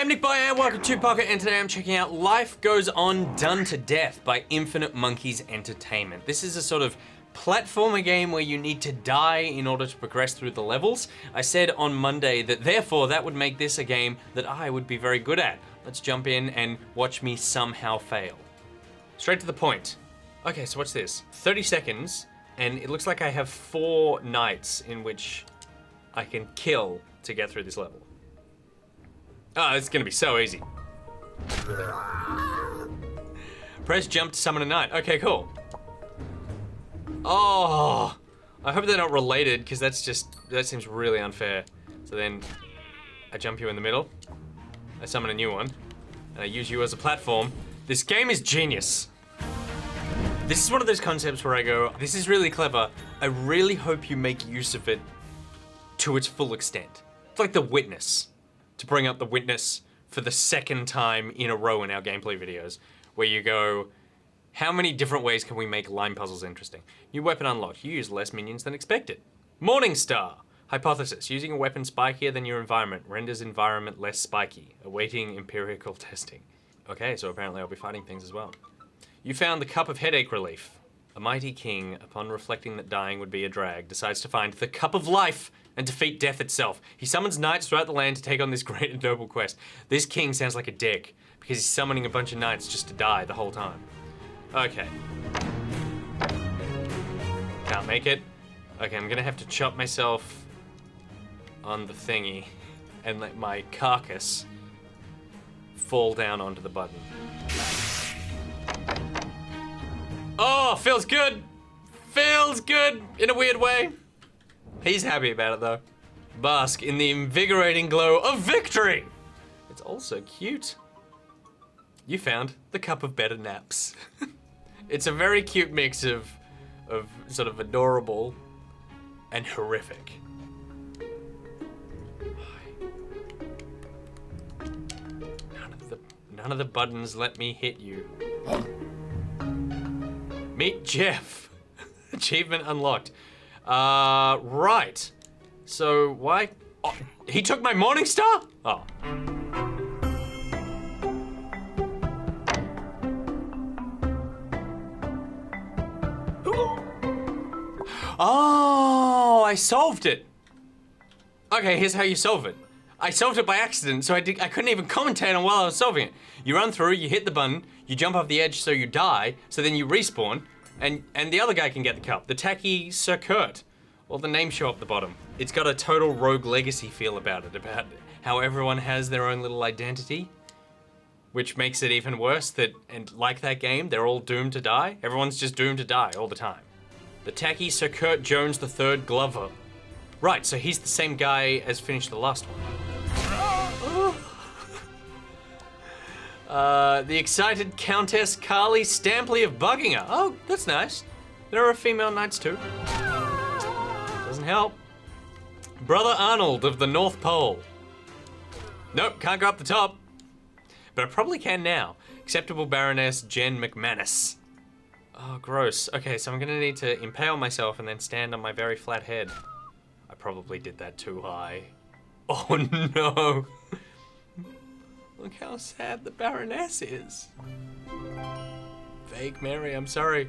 I'm NichBoy and welcome to Pocket, and today I'm checking out Life Goes On Done to Death by Infinite Monkeys Entertainment. This is a sort of platformer game where you need to die in order to progress through the levels. I said on Monday that therefore that would make this a game that I would be very good at. Let's jump in and watch me somehow fail. Straight to the point. Okay, so what's this? 30 seconds, and it looks like I have 4 nights in which I can kill to get through this level. Oh, it's gonna be so easy. Press jump to summon a knight. Okay, cool. Oh, I hope they're not related, because that seems really unfair. So then, I jump you in the middle, I summon a new one, and I use you as a platform. This game is genius. This is one of those concepts where I go, this is really clever. I really hope you make use of it to its full extent. It's like The Witness. To bring up The Witness for the second time in a row in our gameplay videos, where you go, how many different ways can we make line puzzles interesting? New weapon unlocked. You use less minions than expected. Morningstar. Hypothesis. Using a weapon spikier than your environment renders environment less spiky. Awaiting empirical testing. Okay, so apparently I'll be fighting things as well. You found the Cup of Headache Relief. A mighty king, upon reflecting that dying would be a drag, decides to find the Cup of Life and defeat death itself. He summons knights throughout the land to take on this great and noble quest. This king sounds like a dick, because he's summoning a bunch of knights just to die the whole time. Okay. Can't make it. Okay, I'm gonna have to chop myself on the thingy and let my carcass fall down onto the button. Oh, feels good! Feels good in a weird way. He's happy about it though. Bask in the invigorating glow of victory! It's also cute. You found the Cup of Better Naps. It's a very cute mix of sort of adorable and horrific. None of the buttons let me hit you. Meet Jeff. Achievement unlocked. Right. So why? Oh, he took my Morningstar? Oh. Oh, I solved it. Okay, here's how you solve it. I solved it by accident, so I couldn't even commentate on while I was solving it. You run through, you hit the button, you jump off the edge so you die, so then you respawn, and the other guy can get the cup. The tacky Sir Kurt. Well, the names show up the bottom. It's got a total Rogue Legacy feel about it, about how everyone has their own little identity, which makes it even worse that, and like that game, they're all doomed to die. Everyone's just doomed to die all the time. The tacky Sir Kurt Jones III Glover. Right, so he's the same guy as finished the last one. The excited Countess Carly Stampley of Buckingham. Oh, that's nice. There are female knights too. Doesn't help. Brother Arnold of the North Pole. Nope, can't go up the top. But I probably can now. Acceptable Baroness Jen McManus. Oh, gross. Okay, so I'm gonna need to impale myself and then stand on my very flat head. I probably did that too high. Oh no. Look how sad the Baroness is. Fake Mary, I'm sorry.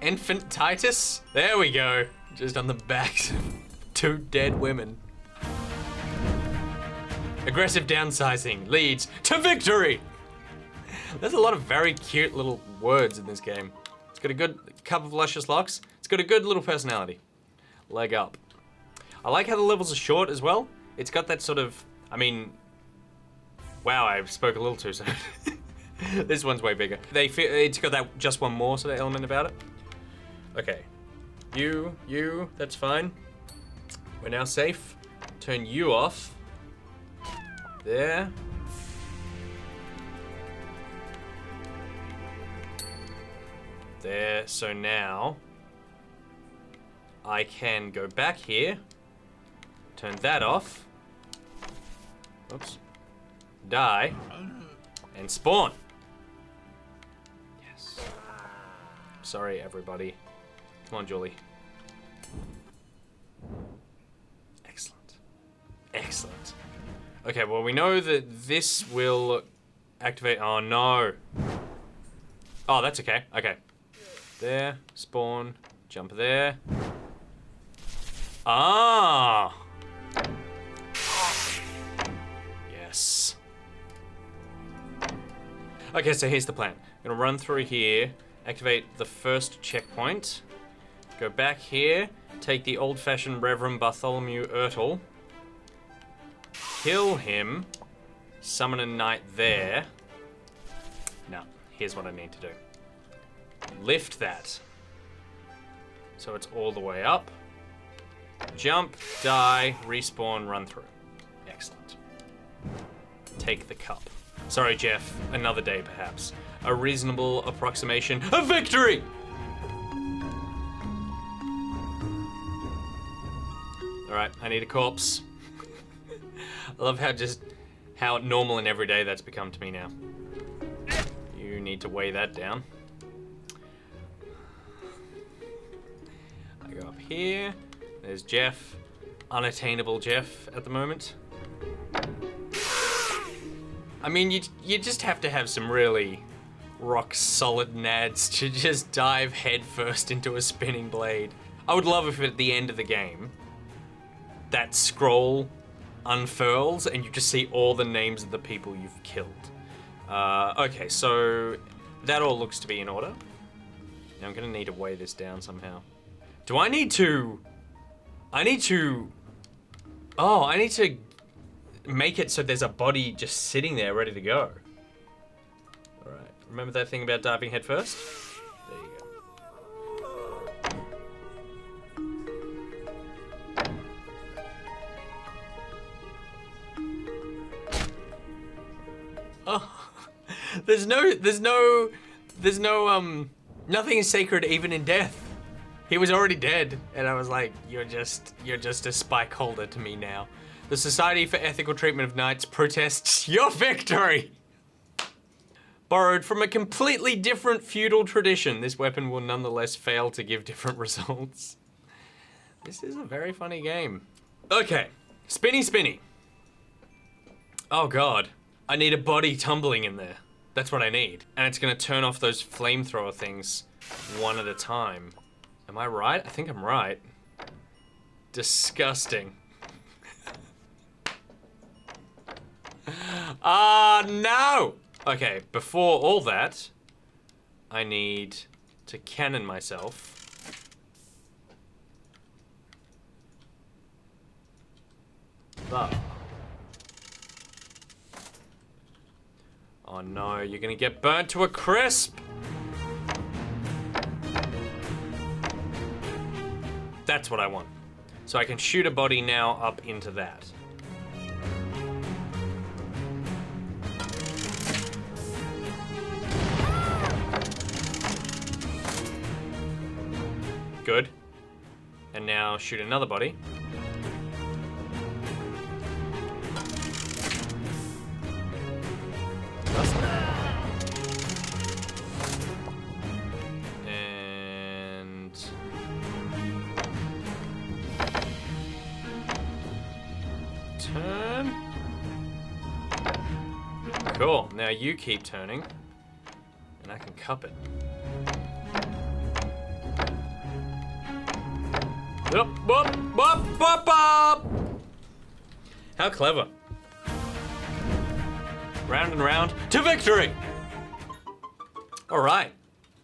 Infant Titus? There we go. Just on the backs of 2 dead women. Aggressive downsizing leads to victory! There's a lot of very cute little words in this game. It's got a good cup of luscious locks. It's got a good little personality. Leg up. I like how the levels are short as well. It's got that sort of, I mean, wow, I spoke a little too soon. This one's way bigger. It's got that just one more sort of element about it. Okay, you, that's fine. We're now safe. Turn you off. There. There, so now I can go back here, turn that off, oops, die, and spawn. Yes. Sorry, everybody. Come on, Julie. Excellent. Excellent. Okay, well, we know that this will activate. Oh, no. Oh, that's okay. Okay. There. Spawn. Jump there. Ah! Yes. Okay, so here's the plan. I'm gonna run through here, activate the first checkpoint, go back here, take the old-fashioned Reverend Bartholomew Ertle, kill him, summon a knight there. Now, here's what I need to do. Lift that. So it's all the way up. Jump, die, respawn, run through. Excellent. Take the cup. Sorry, Jeff. Another day, perhaps. A reasonable approximation of victory! Alright, I need a corpse. I love how normal and everyday that's become to me now. You need to weigh that down. I go up here. There's Jeff. Unattainable Jeff at the moment. I mean, you just have to have some really rock-solid nads to just dive headfirst into a spinning blade. I would love if at the end of the game, that scroll unfurls and you just see all the names of the people you've killed. Okay, so that all looks to be in order. Now I'm gonna need to weigh this down somehow. Do I need to... I need to make it so there's a body just sitting there ready to go. Alright, remember that thing about diving head first? There you go. Oh, there's no, nothing is sacred even in death. He was already dead, and I was like, you're just a spike holder to me now. The Society for Ethical Treatment of Knights protests your victory! Borrowed from a completely different feudal tradition, this weapon will nonetheless fail to give different results. This is a very funny game. Okay, spinny spinny. Oh god, I need a body tumbling in there. That's what I need. And it's gonna turn off those flamethrower things one at a time. Am I right? I think I'm right. Disgusting. No! Okay, before all that, I need to cannon myself. Oh no, you're gonna get burnt to a crisp! That's what I want. So I can shoot a body now up into that. Good. And now shoot another body. And... turn. Cool. Now you keep turning. And I can cup it. Up, up, up, up, up. How clever. Round and round to victory! Alright.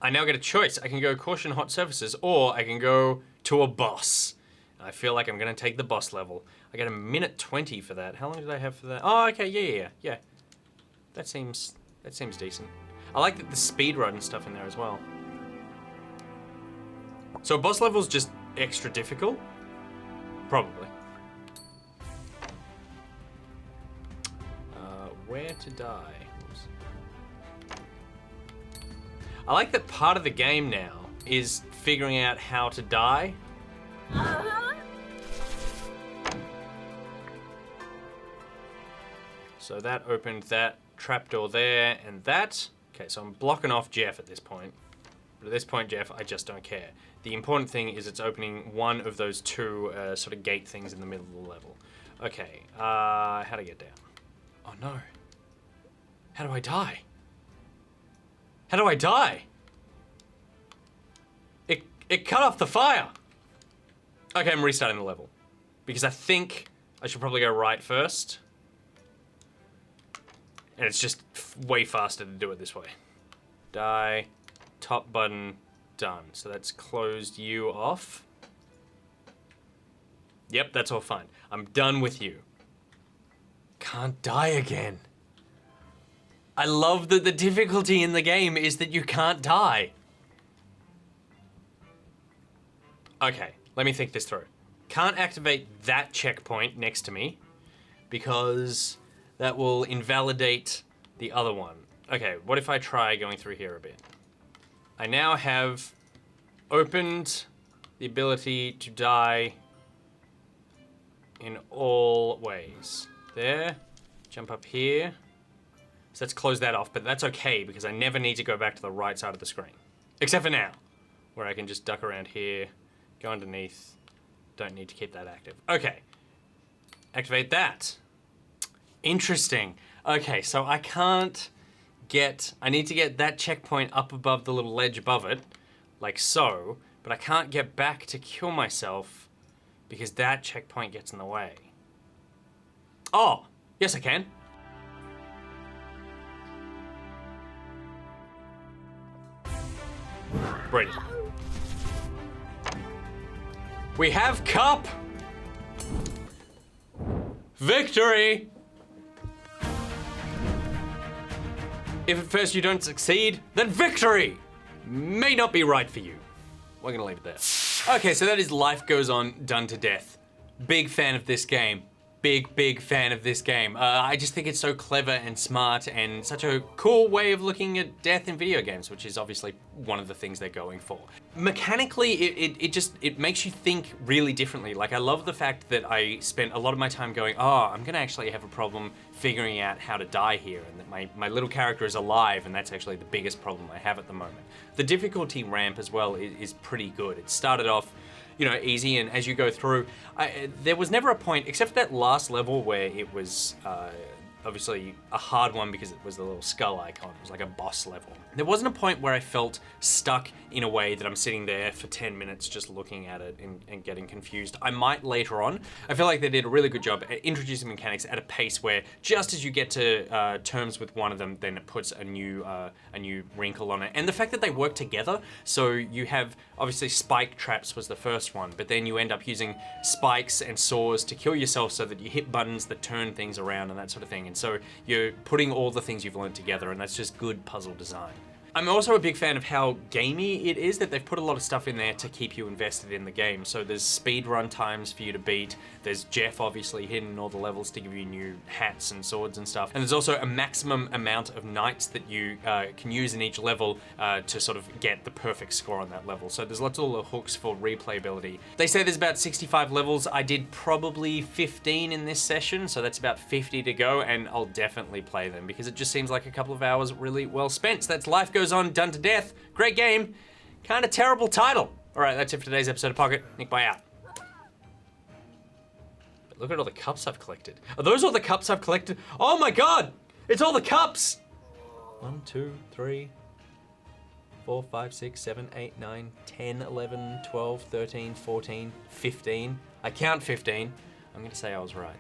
I now get a choice. I can go caution hot surfaces, or I can go to a boss. I feel like I'm gonna take the boss level. I get a minute 20 for that. How long did I have for that? Oh, okay, yeah. That seems decent. I like the speed run and stuff in there as well. So boss level's just extra difficult? Probably. Where to die? Oops. I like that part of the game now is figuring out how to die. So that opened that trapdoor there and that. Okay, so I'm blocking off Jeff at this point. But at this point, Jeff, I just don't care. The important thing is it's opening one of those two sort of gate things in the middle of the level. Okay, how to get down? Oh no. How do I die? How do I die? It cut off the fire. Okay, I'm restarting the level. Because I think I should probably go right first. And it's just way faster to do it this way. Die, top button, done. So that's closed you off. Yep, that's all fine. I'm done with you. Can't die again. I love that the difficulty in the game is that you can't die. Okay, let me think this through. Can't activate that checkpoint next to me because that will invalidate the other one. Okay, what if I try going through here a bit? I now have opened the ability to die in all ways. There, jump up here. So let's close that off, but that's okay because I never need to go back to the right side of the screen. Except for now, where I can just duck around here, go underneath. Don't need to keep that active. Okay, activate that. Interesting. Okay, so I need to get that checkpoint up above the little ledge above it, like so, but I can't get back to kill myself because that checkpoint gets in the way. Oh, yes I can. Brilliant. We have Cup! Victory! If at first you don't succeed, then victory may not be right for you. We're gonna leave it there. Okay, so that is Life Goes On Done to Death. Big fan of this game. Big fan of this game. I just think it's so clever and smart and such a cool way of looking at death in video games, which is obviously one of the things they're going for. Mechanically, it makes you think really differently. Like, I love the fact that I spent a lot of my time going, oh, I'm gonna actually have a problem figuring out how to die here, and that my little character is alive, and that's actually the biggest problem I have at the moment. The difficulty ramp as well is pretty good. It started off, you know, easy, and as you go through, there was never a point, except for that last level where it was obviously a hard one because it was the little skull icon. It was like a boss level. There wasn't a point where I felt stuck in a way that I'm sitting there for 10 minutes just looking at it and getting confused. I might later on. I feel like they did a really good job at introducing mechanics at a pace where just as you get to terms with one of them, then it puts a new wrinkle on it. And the fact that they work together, so you have, obviously spike traps was the first one, but then you end up using spikes and saws to kill yourself so that you hit buttons that turn things around and that sort of thing. And so you're putting all the things you've learned together, and that's just good puzzle design. I'm also a big fan of how gamey it is, that they've put a lot of stuff in there to keep you invested in the game. So there's speed run times for you to beat. There's Jeff obviously hidden in all the levels to give you new hats and swords and stuff. And there's also a maximum amount of knights that you can use in each level to sort of get the perfect score on that level. So there's lots of little hooks for replayability. They say there's about 65 levels. I did probably 15 in this session, so that's about 50 to go, and I'll definitely play them because it just seems like a couple of hours really well spent. So that's Life Goes On Done to Death. Great game. Kind of terrible title. All right, that's it for today's episode of Pocket. NichBoy out. Look at all the cups I've collected. Are those all the cups I've collected? Oh my God, it's all the cups. 1, 2, 3, 4, 5, 6, 7, 8, 9, 10, 11, 12, 13, 14, 15. I count 15. I'm gonna say I was right.